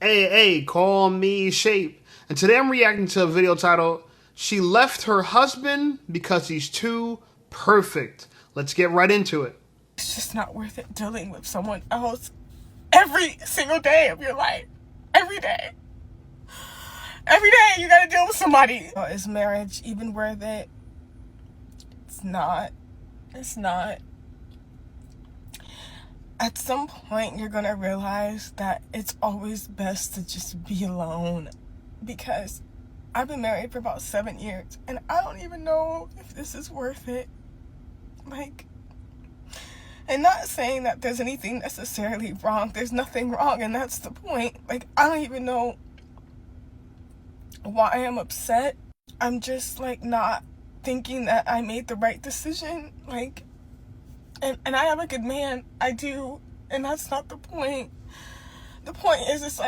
Hey, call me Shape. And today I'm reacting to a video titled, She Left Her Husband Because He's Too Perfect. Let's get right into it. It's just not worth it dealing with someone else every single day of your life. Every day. Every day you gotta deal with somebody. Is marriage even worth it? It's not. It's not. At some point, you're gonna realize that it's always best to just be alone. Because I've been married for about 7 years, and I don't even know if this is worth it. And not saying that there's anything necessarily wrong. There's nothing wrong, and that's the point. I don't even know why I'm upset. I'm just, not thinking that I made the right decision. And I have a good man. I do. And that's not the point. The point is, it's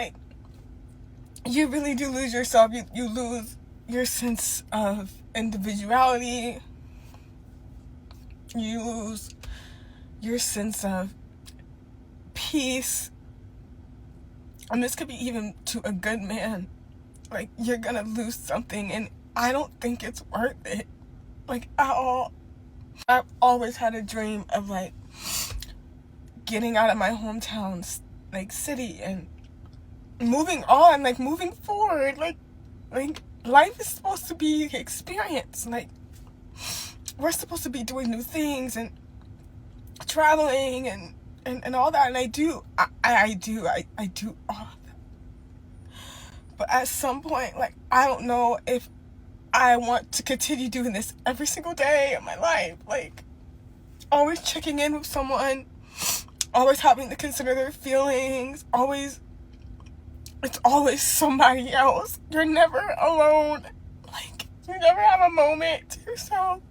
you really do lose yourself. You lose your sense of individuality. You lose your sense of peace. And this could be even to a good man. You're gonna lose something, and I don't think it's worth it. At all. I've always had a dream of getting out of my hometown city and moving on, moving forward. Life is supposed to be experience. We're supposed to be doing new things and traveling and all that, and I do all of that. But at some point, I don't know if I want to continue doing this every single day of my life. Always checking in with someone, always having to consider their feelings, it's always somebody else. You're never alone. You never have a moment to yourself.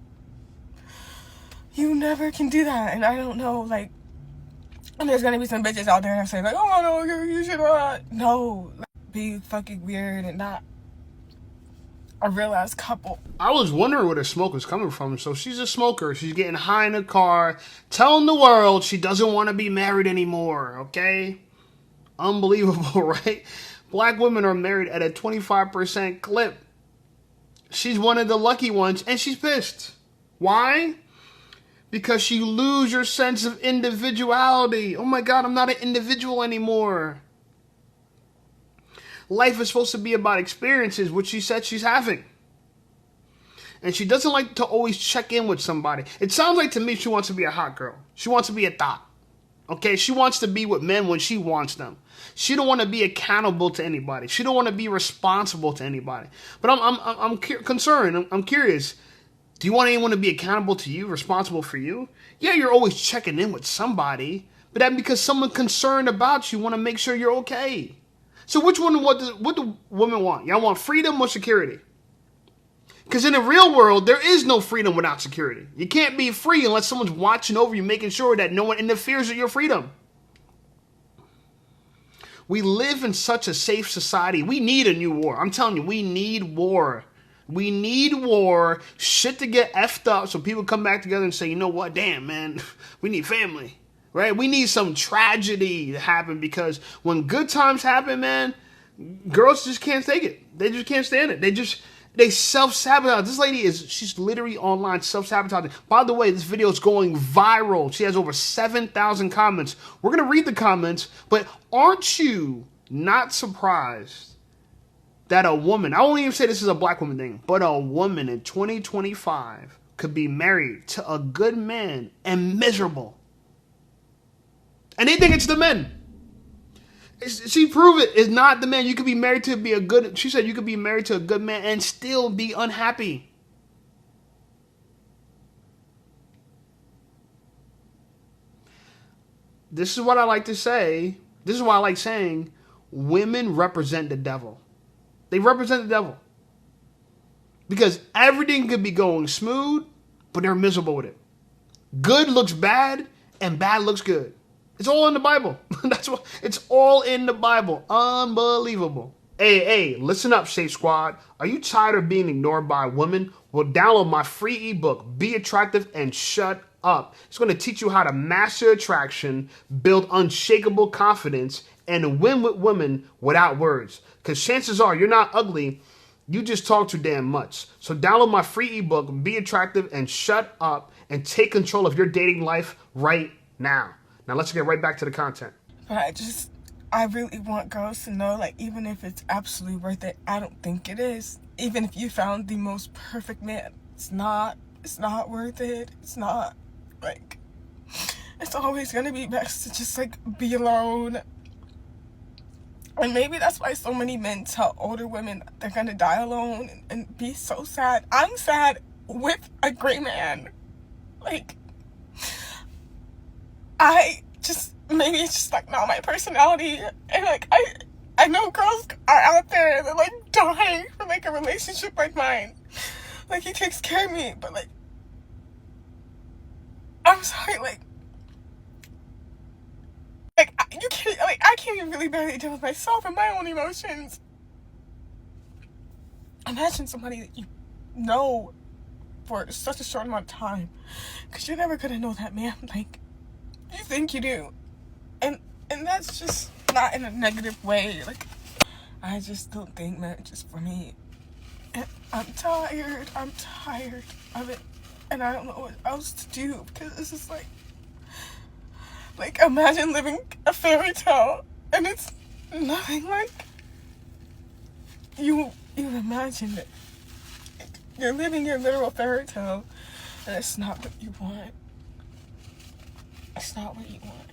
You never can do that. And I don't know, and there's gonna be some bitches out there that say, oh no, you should no, be fucking weird and not a real ass couple. I was wondering where the smoke was coming from. So she's a smoker. She's getting high in the car, telling the world she doesn't want to be married anymore, okay? Unbelievable, right? Black women are married at a 25% clip. She's one of the lucky ones, and she's pissed. Why? Because you lose your sense of individuality. Oh my God, I'm not an individual anymore. Life is supposed to be about experiences, which she said she's having. And she doesn't like to always check in with somebody. It sounds like to me she wants to be a hot girl. She wants to be a thot. Okay, she wants to be with men when she wants them. She don't want to be accountable to anybody. She don't want to be responsible to anybody. But I'm concerned. I'm curious. Do you want anyone to be accountable to you, responsible for you? Yeah, you're always checking in with somebody, but that's because someone concerned about you want to make sure you're okay. So which one? What do women want? Y'all want freedom or security? Because in the real world, there is no freedom without security. You can't be free unless someone's watching over you, making sure that no one interferes with your freedom. We live in such a safe society. We need a new war. I'm telling you, we need war. We need war. Shit to get effed up so people come back together and say, you know what? Damn, man, we need family. Right? We need some tragedy to happen, because when good times happen, man, girls just can't take it. They just can't stand it. They self-sabotage. This lady she's literally online self-sabotaging. By the way, this video is going viral. She has over 7,000 comments. We're going to read the comments, but aren't you not surprised that a woman, I won't even say this is a black woman thing, but a woman in 2025 could be married to a good man and miserable? And they think it's the men. She proved it. It's not the man. You could be married to be a good... She said you could be married to a good man and still be unhappy. This is what I like to say. This is why I like saying women represent the devil. They represent the devil. Because everything could be going smooth, but they're miserable with it. Good looks bad and bad looks good. It's all in the Bible. That's what. It's all in the Bible. Unbelievable. Hey, listen up, Safe Squad. Are you tired of being ignored by women? Well, download my free ebook, Be Attractive and Shut Up. It's going to teach you how to master attraction, build unshakable confidence, and win with women without words. Because chances are you're not ugly. You just talk too damn much. So download my free ebook, Be Attractive and Shut Up, and take control of your dating life right now. Now let's get right back to the content. But I really want girls to know, like, even if it's absolutely worth it, I don't think it is. Even if you found the most perfect man, it's not worth it. It's not, like, it's always gonna be best to just, like, be alone. And maybe that's why so many men tell older women they're gonna die alone and be so sad. I'm sad with a great man. Like, maybe it's just, like, not my personality. And, like, I know girls are out there and they're, like, dying for, like, a relationship like mine. Like, he takes care of me, but, like, I'm sorry, like, you can't, like, I can't even really barely deal with myself and my own emotions. Imagine somebody that you know for such a short amount of time, because you're never gonna know that man like you think you do, and that's just not in a negative way. Like, I just don't think marriage is for me, and I'm tired of it, and I don't know what else to do, because this is like imagine living a fairy tale and it's nothing like you imagined it. You're living your literal fairy tale and it's not what you want. It's not what you want.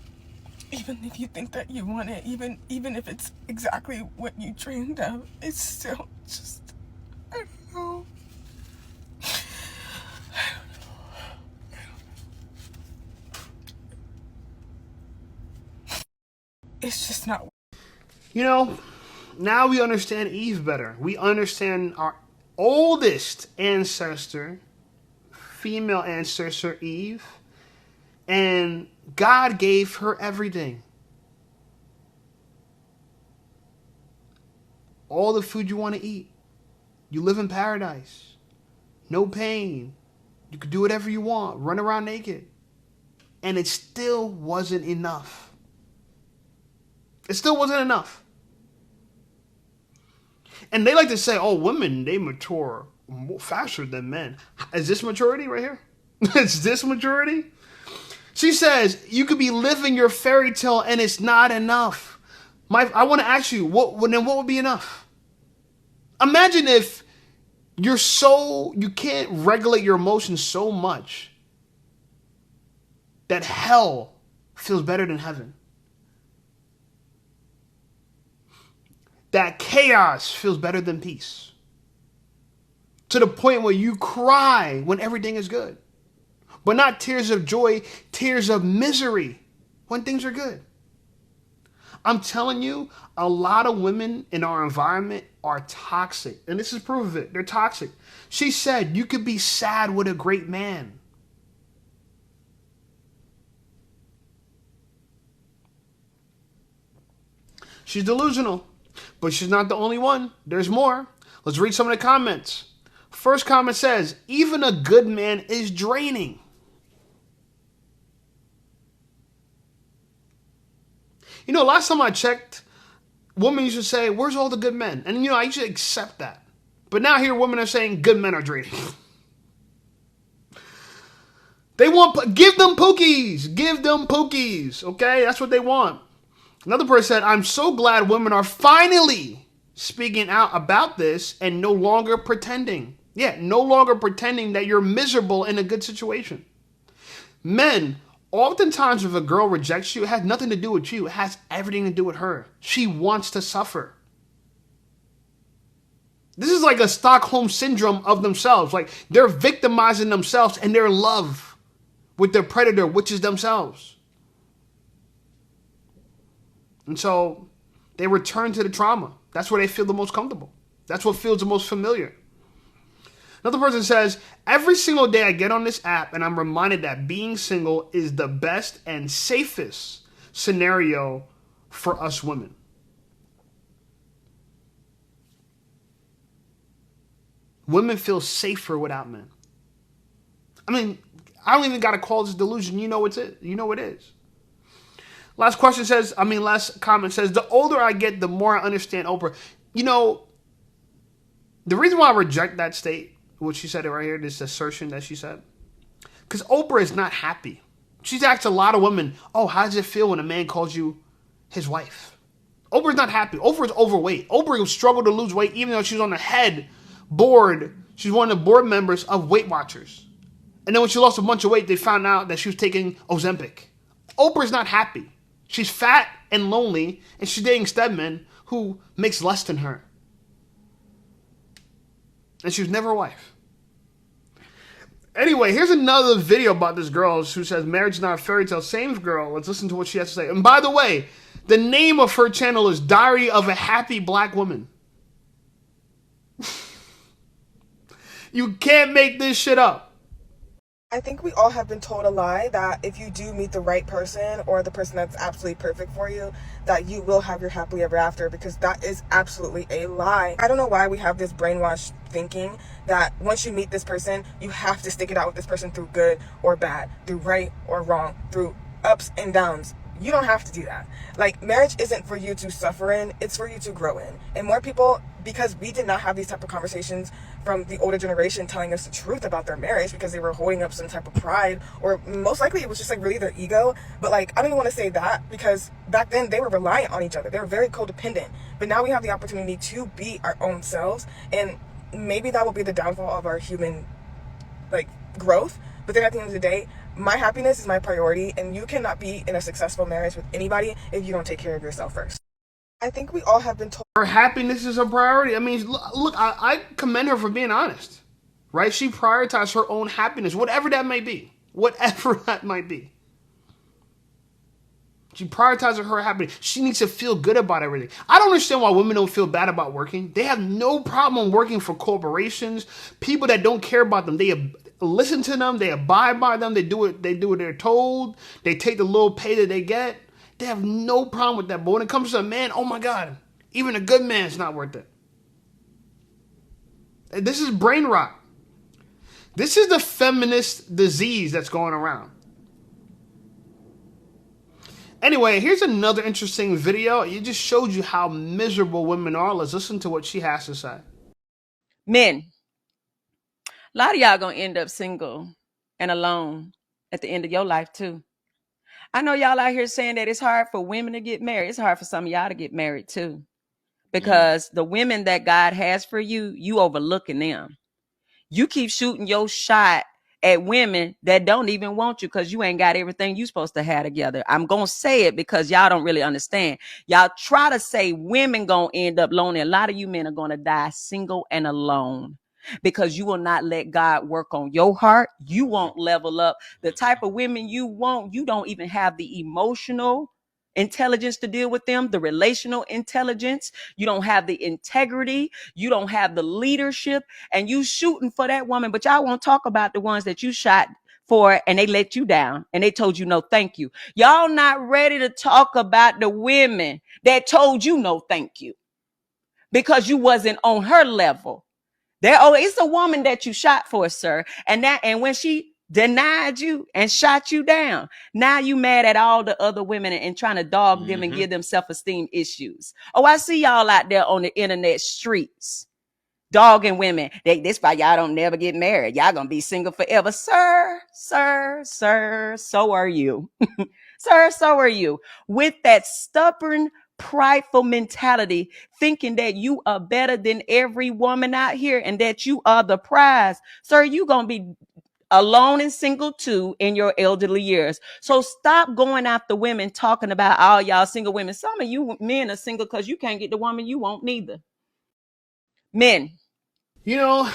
Even if you think that you want it, even if it's exactly what you dreamed of, it's still just, I don't know. It's just not. You know, now we understand Eve better. We understand our oldest ancestor, female ancestor Eve, and God gave her everything. All the food you want to eat. You live in paradise. No pain. You could do whatever you want. Run around naked. And it still wasn't enough. It still wasn't enough. And they like to say, oh, women, they mature faster than men. Is this maturity right here? Is this maturity? She says, you could be living your fairy tale and it's not enough. I want to ask you, what would be enough? Imagine if you can't regulate your emotions so much that hell feels better than heaven. That chaos feels better than peace. To the point where you cry when everything is good. But not tears of joy, tears of misery when things are good. I'm telling you, a lot of women in our environment are toxic. And this is proof of it. They're toxic. She said you could be sad with a great man. She's delusional. But she's not the only one. There's more. Let's read some of the comments. First comment says, even a good man is draining. You know, last time I checked, women used to say, where's all the good men? And, you know, I used to accept that. But now here women are saying good men are draining. They want, give them pookies. Give them pookies. Okay, that's what they want. Another person said, I'm so glad women are finally speaking out about this and no longer pretending. Yeah, no longer pretending that you're miserable in a good situation. Men, oftentimes if a girl rejects you, it has nothing to do with you. It has everything to do with her. She wants to suffer. This is like a Stockholm syndrome of themselves. Like they're victimizing themselves and their love with their predator, which is themselves. And so they return to the trauma. That's where they feel the most comfortable. That's what feels the most familiar. Another person says, every single day I get on this app and I'm reminded that being single is the best and safest scenario for us women. Women feel safer without men. I mean, I don't even got to call this delusion. You know it's it. You know it is. Last question says, last comment says, the older I get, the more I understand Oprah. You know, the reason why I reject that what she said it right here, this assertion that she said, because Oprah is not happy. She's asked a lot of women, oh, how does it feel when a man calls you his wife? Oprah's not happy. Oprah's overweight. Oprah struggled to lose weight even though she's on the head board. She's one of the board members of Weight Watchers. And then when she lost a bunch of weight, they found out that she was taking Ozempic. Oprah's not happy. She's fat and lonely, and she's dating Stedman, who makes less than her. And she was never a wife. Anyway, here's another video about this girl who says marriage is not a fairy tale. Same girl. Let's listen to what she has to say. And by the way, the name of her channel is Diary of a Happy Black Woman. You can't make this shit up. I think we all have been told a lie that if you do meet the right person or the person that's absolutely perfect for you, that you will have your happily ever after, because that is absolutely a lie. I don't know why we have this brainwashed thinking that once you meet this person, you have to stick it out with this person through good or bad, through right or wrong, through ups and downs. You don't have to do that. Like, marriage isn't for you to suffer in, it's for you to grow in. And more people, because we did not have these type of conversations from the older generation telling us the truth about their marriage because they were holding up some type of pride, or most likely it was just like really their ego. But like, I don't even want to say that, because back then they were reliant on each other. They were very codependent. But now we have the opportunity to be our own selves, and maybe that will be the downfall of our human like growth. But then at the end of the day, my happiness is my priority, and you cannot be in a successful marriage with anybody if you don't take care of yourself first. I think we all have been told her happiness is a priority. I mean, look, I commend her for being honest, right? She prioritized her own happiness, whatever that may be. Whatever that might be. She prioritizes her happiness. She needs to feel good about everything. I don't understand why women don't feel bad about working. They have no problem working for corporations, people that don't care about them. They listen to them. They abide by them. They do what they're told. They take the little pay that they get. They have no problem with that. But when it comes to a man, oh my God, even a good man's not worth it. This is brain rot. This is the feminist disease that's going around. Anyway, here's another interesting video. It just showed you how miserable women are. Let's listen to what she has to say. Men, a lot of y'all gonna end up single and alone at the end of your life too. I know y'all out here saying that it's hard for women to get married. It's hard for some of y'all to get married too. Because the women that God has for you, you overlooking them. You keep shooting your shot at women that don't even want you because you ain't got everything you supposed to have together. I'm going to say it because y'all don't really understand. Y'all try to say women going to end up lonely. A lot of you men are going to die single and alone because you will not let God work on your heart. You won't level up. The type of women you want, you don't even have the emotional intelligence to deal with them, the relational intelligence. You don't have the integrity. You don't have the leadership, and you shooting for that woman. But y'all won't talk about the ones that you shot for and they let you down and they told you no thank you. Y'all not ready to talk about the women that told you no thank you because you wasn't on her level. It's a woman that you shot for, sir. And when she denied you and shot you down, now you mad at all the other women and trying to dog them and give them self-esteem issues. Oh, I see y'all out there on the internet streets dogging women. This why y'all don't never get married. Y'all gonna be single forever. Sir, so are you. Sir, so are you. With that stubborn, prideful mentality, thinking that you are better than every woman out here and that you are the prize. Sir, you gonna be alone and single too in your elderly years. So stop going after women talking about all y'all single women. Some of you men are single because you can't get the woman you want neither. Men. You know,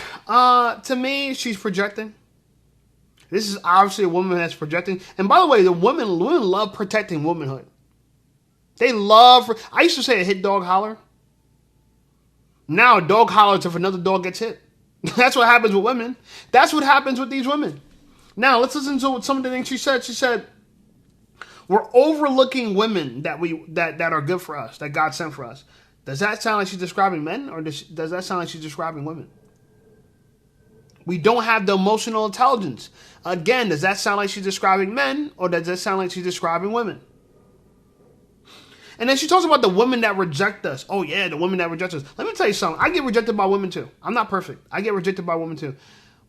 to me, she's projecting. This is obviously a woman that's projecting. And by the way, women love protecting womanhood. They love, I used to say a hit dog holler. Now a dog hollers if another dog gets hit. That's what happens with women. That's what happens with these women. Now, let's listen to some of the things she said. She said, we're overlooking women that are good for us, that God sent for us. Does that sound like she's describing men, or does that sound like she's describing women? We don't have the emotional intelligence. Again, does that sound like she's describing men, or does that sound like she's describing women? And then she talks about the women that reject us. Oh yeah, the women that reject us. Let me tell you something. I get rejected by women too. I'm not perfect. I get rejected by women too.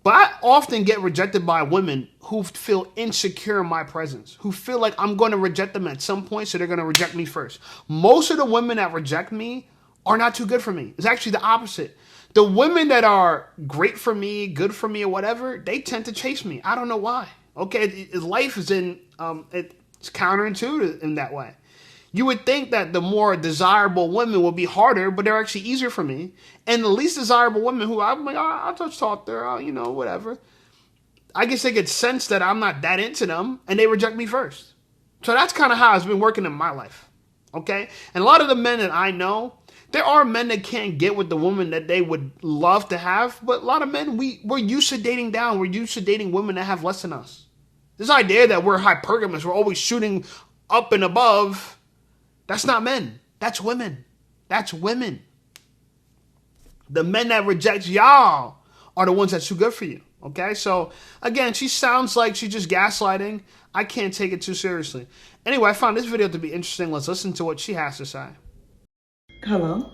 But I often get rejected by women who feel insecure in my presence, who feel like I'm going to reject them at some point, so they're going to reject me first. Most of the women that reject me are not too good for me. It's actually the opposite. The women that are great for me, good for me, or whatever, they tend to chase me. I don't know why. Okay, life is it's counterintuitive in that way. You would think that the more desirable women would be harder, but they're actually easier for me. And the least desirable women who I'm like, I'll just talk to her, whatever. I guess they get sense that I'm not that into them, and they reject me first. So that's kind of how it's been working in my life. Okay? And a lot of the men that I know, there are men that can't get with the woman that they would love to have, but a lot of men, we're used to dating down. We're used to dating women that have less than us. This idea that we're hypergamous, we're always shooting up and above, that's not men. That's women. That's women. The men that reject y'all are the ones that's too good for you. Okay? So, again, she sounds like she's just gaslighting. I can't take it too seriously. Anyway, I found this video to be interesting. Let's listen to what she has to say. Hello?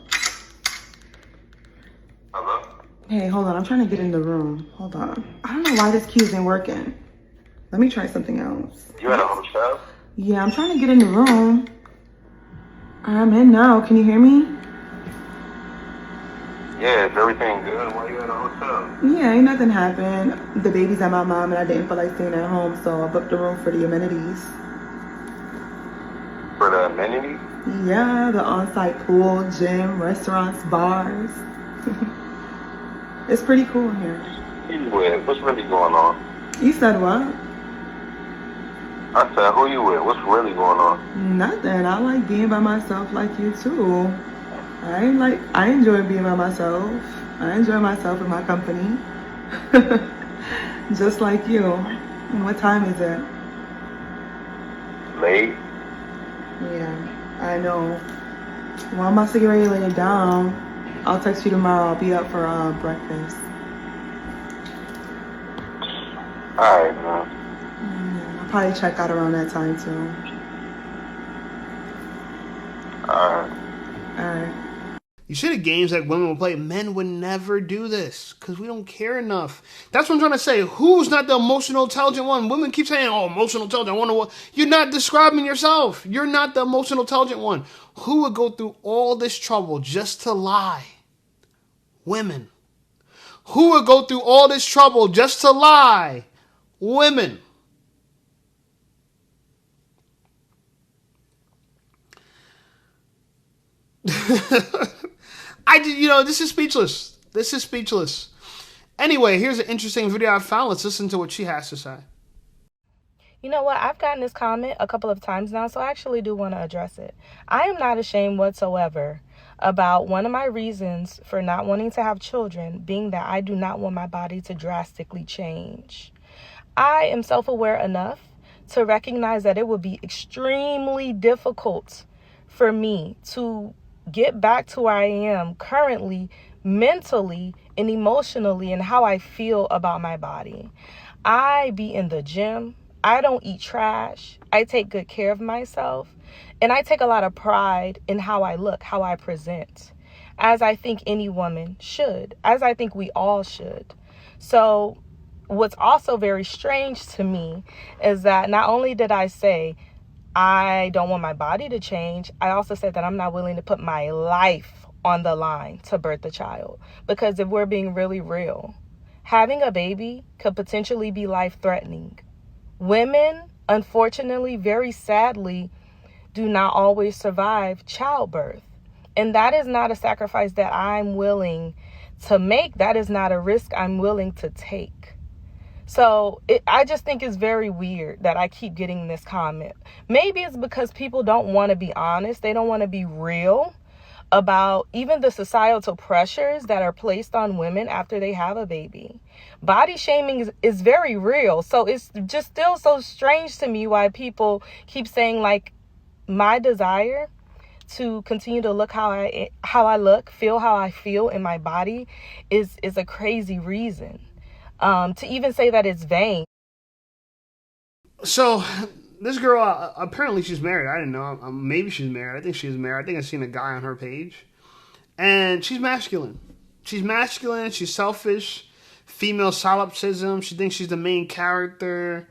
Hello? Hey, hold on. I'm trying to get in the room. Hold on. I don't know why this key isn't working. Let me try something else. You at a hotel? Yeah, I'm trying to get in the room. I'm in now. Can you hear me? Yeah, is everything good? Why you at a hotel? Yeah, ain't nothing happened. The baby's at my mom and I didn't feel like staying at home, so I booked a room for the amenities. For the amenities? Yeah, the on-site pool, gym, restaurants, bars. It's pretty cool here. Who you with? What's really going on? You said what? I said, who you with? What's really going on? Nothing. I like being by myself like you too. I enjoy being by myself. I enjoy myself in my company. Just like you. What time is it? Late? Yeah, I know. Well, I'm about to get ready to lay it down. I'll text you tomorrow. I'll be up for breakfast. Alright, man. Yeah, I'll probably check out around that time too. Alright. Alright. You see the games that women will play? Men would never do this because we don't care enough. That's what I'm trying to say. Who's not the emotional intelligent one? Women keep saying, oh, emotional intelligent. I wonder what. You're not describing yourself. You're not the emotional intelligent one. Who would go through all this trouble just to lie? Women. Who would go through all this trouble just to lie? Women. This is speechless. This is speechless. Anyway, here's an interesting video I found. Let's listen to what she has to say. You know what? I've gotten this comment a couple of times now, so I actually do want to address it. I am not ashamed whatsoever about one of my reasons for not wanting to have children being that I do not want my body to drastically change. I am self-aware enough to recognize that it would be extremely difficult for me to get back to where I am currently, mentally and emotionally, and how I feel about my body. I be in the gym. I don't eat trash. I take good care of myself. And I take a lot of pride in how I look, how I present, as I think any woman should, as I think we all should. So what's also very strange to me is that not only did I say I don't want my body to change, I also said that I'm not willing to put my life on the line to birth a child. Because if we're being really real, having a baby could potentially be life-threatening. Women, unfortunately, very sadly, do not always survive childbirth. And that is not a sacrifice that I'm willing to make. That is not a risk I'm willing to take. So I just think it's very weird that I keep getting this comment. Maybe it's because people don't want to be honest. They don't want to be real about even the societal pressures that are placed on women after they have a baby. Body shaming is very real. So it's just still so strange to me why people keep saying, like, my desire to continue to look how I look, feel how I feel in my body is a crazy reason. To even say that it's vain. So this girl, apparently she's married. I didn't know. Maybe she's married. I think she's married. I think I've seen a guy on her page. And she's masculine. She's masculine. She's selfish. Female solipsism. She thinks she's the main character.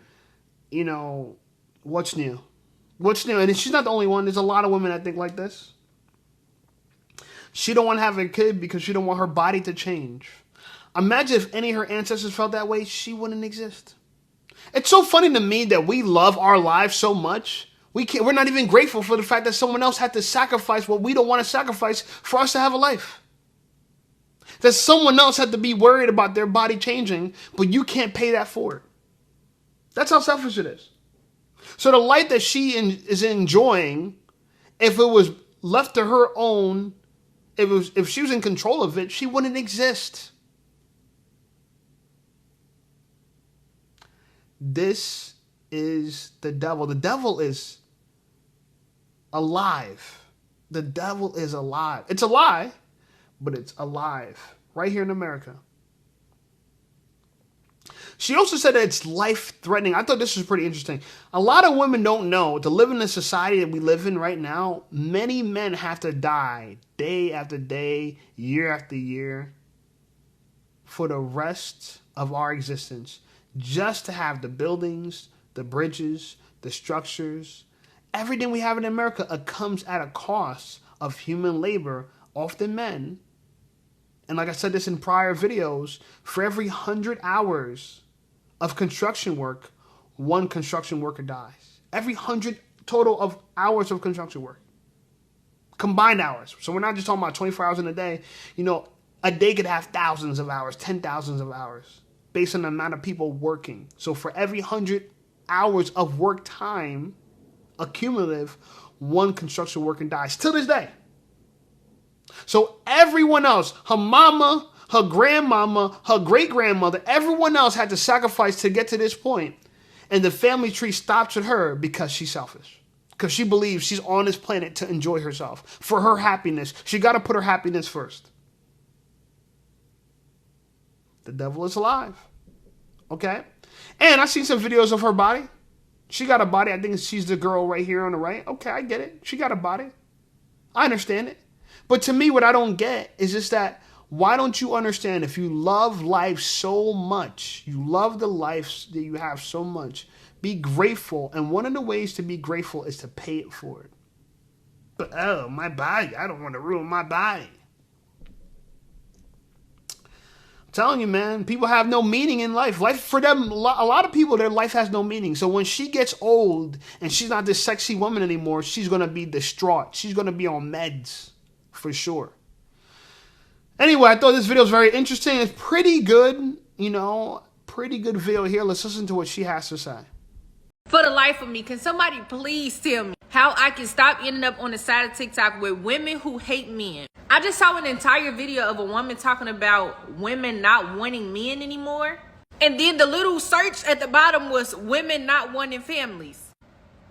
You know, what's new? What's new? And she's not the only one. There's a lot of women that think like this. She don't want to have a kid because she don't want her body to change. Imagine if any of her ancestors felt that way, she wouldn't exist. It's so funny to me that we love our lives so much. We're not even grateful for the fact that someone else had to sacrifice what we don't want to sacrifice for us to have a life. That someone else had to be worried about their body changing, but you can't pay that forward. That's how selfish it is. So the life that she is enjoying, if it was left to her own, if she was in control of it, she wouldn't exist. This is the devil. The devil is alive. The devil is alive. It's a lie, but it's alive. Right here in America. She also said that it's life-threatening. I thought this was pretty interesting. A lot of women don't know, to live in the society that we live in right now, many men have to die day after day, year after year, for the rest of our existence, just to have the buildings, the bridges, the structures. Everything we have in America comes at a cost of human labor, often men. And like I said this in prior videos, for every 100 hours of construction work, one construction worker dies. Every 100 total of hours of construction work. Combined hours. So we're not just talking about 24 hours in a day. You know, a day could have thousands of hours, 10,000s of hours, based on the amount of people working. So for every 100 hours of work time, accumulative, one construction worker dies. Till this day. So everyone else, her mama, her grandmama, her great-grandmother, everyone else had to sacrifice to get to this point. And the family tree stops with her because she's selfish. Because she believes she's on this planet to enjoy herself. For her happiness. She got to put her happiness first. The devil is alive. Okay? And I've seen some videos of her body. She got a body. I think she's the girl right here on the right. Okay, I get it. She got a body. I understand it. But to me, what I don't get is just that, why don't you understand, if you love life so much, you love the life that you have so much, be grateful. And one of the ways to be grateful is to pay it forward. But, oh, my body, I don't want to ruin my body. I'm telling you, man, people have no meaning in life. Life, for them, a lot of people, their life has no meaning. So when she gets old and she's not this sexy woman anymore, she's going to be distraught. She's going to be on meds. For sure. Anyway, I thought this video was very interesting. It's pretty good, you know, pretty good video here. Let's listen to what she has to say. For the life of me, can somebody please tell me how I can stop ending up on the side of TikTok with women who hate men? I just saw an entire video of a woman talking about women not wanting men anymore. And then the little search at the bottom was women not wanting families.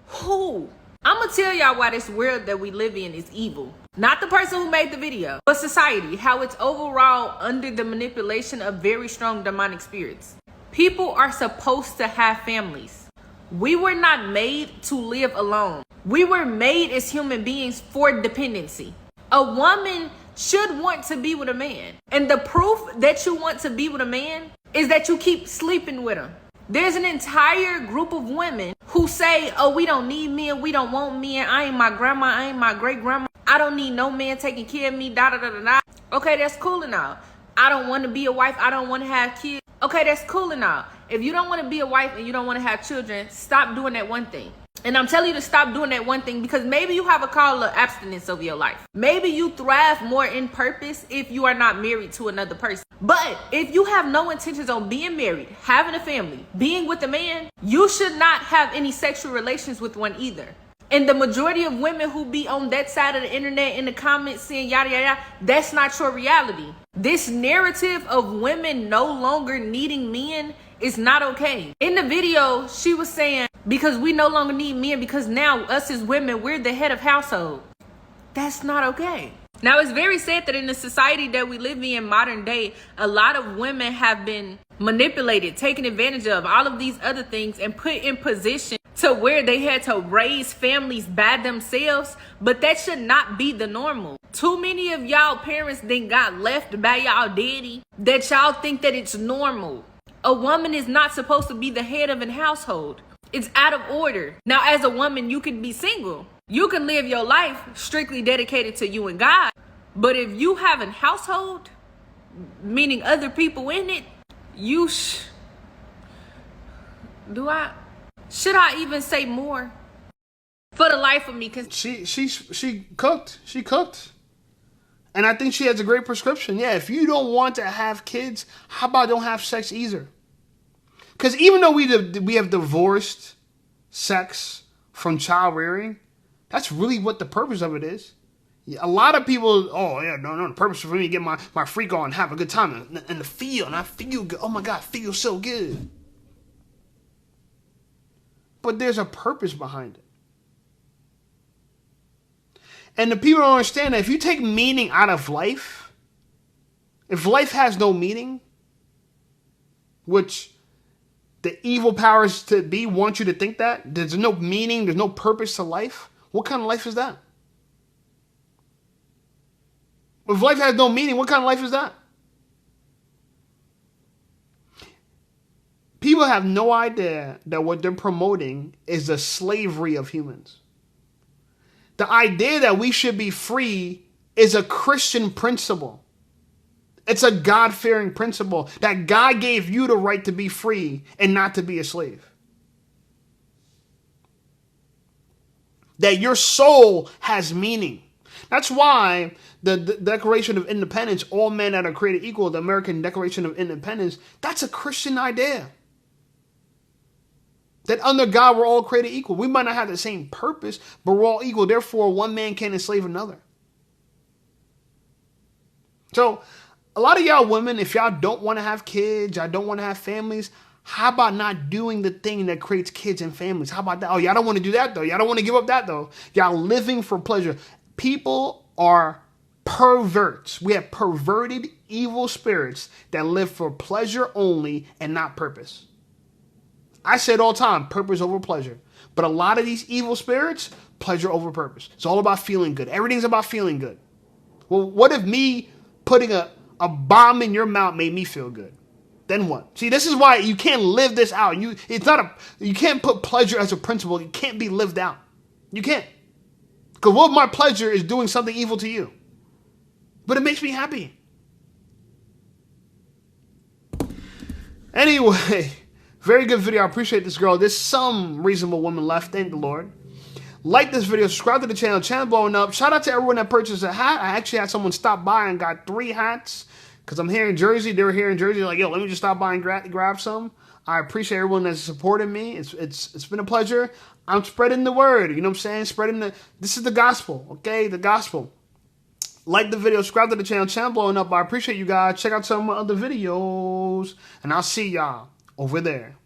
Who? I'm going to tell y'all why this world that we live in is evil. Not the person who made the video, but society, how it's overall under the manipulation of very strong demonic spirits. People are supposed to have families. We were not made to live alone. We were made as human beings for dependency. A woman should want to be with a man. And the proof that you want to be with a man is that you keep sleeping with him. There's an entire group of women who say, oh, we don't need men, we don't want men, I ain't my grandma, I ain't my great grandma, I don't need no man taking care of me, da da da da da. Okay, that's cool and all. I don't want to be a wife, I don't want to have kids. Okay, that's cool and all. If you don't want to be a wife and you don't want to have children, stop doing that one thing. And I'm telling you to stop doing that one thing because maybe you have a call of abstinence over your life. Maybe you thrive more in purpose if you are not married to another person. But if you have no intentions on being married, having a family, being with a man, you should not have any sexual relations with one either. And the majority of women who be on that side of the internet in the comments saying yada yada yada, that's not your reality. This narrative of women no longer needing men is not okay. In the video, she was saying, because we no longer need men because now us as women, we're the head of household. That's not okay. Now, it's very sad that in the society that we live in modern day, a lot of women have been manipulated, taken advantage of, all of these other things, and put in position to where they had to raise families by themselves. But that should not be the normal. Too many of y'all parents then got left by y'all daddy that y'all think that it's normal. A woman is not supposed to be the head of a household. It's out of order. Now, as a woman, you can be single. You can live your life strictly dedicated to you and God. But if you have a household, meaning other people in it, should I even say more? For the life of me, cause she cooked. And I think she has a great prescription. Yeah, if you don't want to have kids, how about don't have sex either? Because even though we have divorced sex from child rearing, that's really what the purpose of it is. A lot of people, oh yeah, no, the purpose for me to get my freak on, have a good time, and I feel good. Oh my God, I feel so good. But there's a purpose behind it. And the people don't understand that if you take meaning out of life, if life has no meaning, which the evil powers to be want you to think that, there's no meaning, there's no purpose to life, what kind of life is that? If life has no meaning, what kind of life is that? People have no idea that what they're promoting is the slavery of humans. The idea that we should be free is a Christian principle. It's a God-fearing principle that God gave you the right to be free and not to be a slave. That your soul has meaning. That's why the Declaration of Independence, all men that are created equal, the American Declaration of Independence, that's a Christian idea. That under God, we're all created equal. We might not have the same purpose, but we're all equal. Therefore, one man can't enslave another. So, a lot of y'all women, if y'all don't want to have kids, y'all don't want to have families, how about not doing the thing that creates kids and families? How about that? Oh, y'all don't want to do that, though. Y'all don't want to give up that, though. Y'all living for pleasure. People are perverts. We have perverted evil spirits that live for pleasure only and not purpose. I say it all the time, purpose over pleasure. But a lot of these evil spirits, pleasure over purpose. It's all about feeling good. Everything's about feeling good. Well, what if me putting a bomb in your mouth made me feel good? Then what? See, this is why you can't live this out. You can't put pleasure as a principle. It can't be lived out. You can't. Because what if my pleasure is doing something evil to you? But it makes me happy. Anyway, very good video. I appreciate this girl. There's some reasonable women left. Thank the Lord. Like this video. Subscribe to the channel. Channel blowing up. Shout out to everyone that purchased a hat. I actually had someone stop by and got 3 hats. Because I'm here in Jersey. They were here in Jersey. Like, yo, let me just stop by and grab some. I appreciate everyone that's supported me. It's been a pleasure. I'm spreading the word. You know what I'm saying? This is the gospel. Okay? The gospel. Like the video. Subscribe to the channel. Channel blowing up. I appreciate you guys. Check out some of my other videos. And I'll see y'all over there.